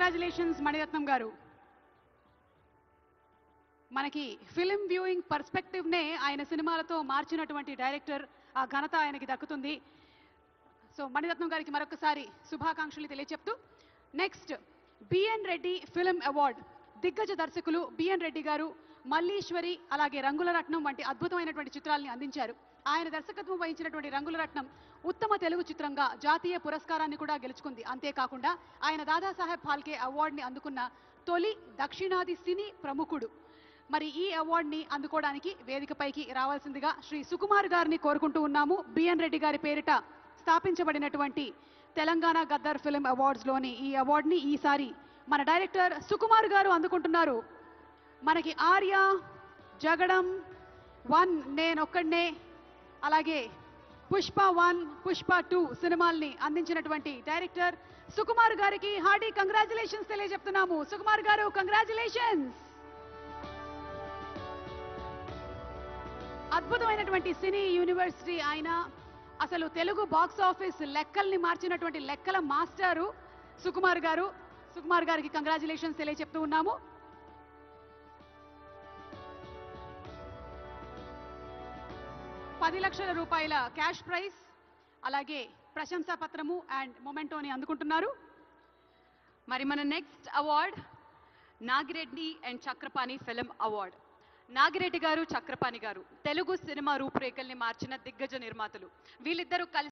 Congratulations Mani Ratnam గారు. మనకి film viewing perspective నే ఆయన సినిమాలతో మార్చినటువంటి డైరెక్టర్, ఆ ఘనత ఆయనకి దక్కుతుంది. సో మణిరత్నం గారికి మరొకసారి శుభాకాంక్షలు తెలియచెప్తూ, next B N Reddy film award దిగ్గజ దర్శకులు బిఎన్ రెడ్డి గారు మల్లీశ్వరి అలాగే రంగుల రత్నం వంటి అద్భుతమైనటువంటి చిత్రాల్ని అందించారు. ఆయన దర్శకత్వం వహించినటువంటి రంగుల రత్నం ఉత్తమ తెలుగు చిత్రంగా జాతీయ పురస్కారాన్ని కూడా గెలుచుకుంది. అంతేకాకుండా ఆయన దాదాసాహెబ్ ఫాల్కే అవార్డుని అందుకున్న తొలి దక్షిణాది సినీ ప్రముఖుడు. మరి ఈ అవార్డుని అందుకోవడానికి వేదికపైకి రావాల్సిందిగా శ్రీ సుకుమార్ గారిని కోరుకుంటూ ఉన్నాము. బిఎన్ రెడ్డి గారి పేరిట స్థాపించబడినటువంటి తెలంగాణ గద్దర్ ఫిల్మ్ అవార్డ్స్లోని ఈ అవార్డుని ఈసారి మన డైరెక్టర్ సుకుమార్ గారు అందుకుంటున్నారు. మనకి ఆర్య, జగడం 1, నేనొక్కడే, అలాగే పుష్ప 1, పుష్ప 2 సినిమాల్ని అందించినటువంటి డైరెక్టర్ సుకుమార్ గారికి హార్డీ కంగ్రాచులేషన్స్ తెలియజెప్తున్నాము. సుకుమార్ గారు, కంగ్రాచులేషన్స్. అద్భుతమైనటువంటి సినీ యూనివర్సిటీ ఆయన. అసలు తెలుగు బాక్స్ ఆఫీస్ లెక్కల్ని మార్చినటువంటి లెక్కల మాస్టారు సుకుమార్ గారు. సుకుమార్ గారికి కంగ్రాచులేషన్స్ తెలియజెప్తూ ఉన్నాము. ₹10 లక్షల క్యాష్ ప్రైజ్, అలాగే ప్రశంసా పత్రము అండ్ మొమెంటోని అందుకుంటున్నారు. మరి మన next award Nagireddy and Chakrapani film award. Nagireddy గారు, చక్రపాణి గారు తెలుగు సినిమా రూపురేఖల్ని మార్చిన దిగ్గజ నిర్మాతలు. వీళ్ళిద్దరూ కలిసి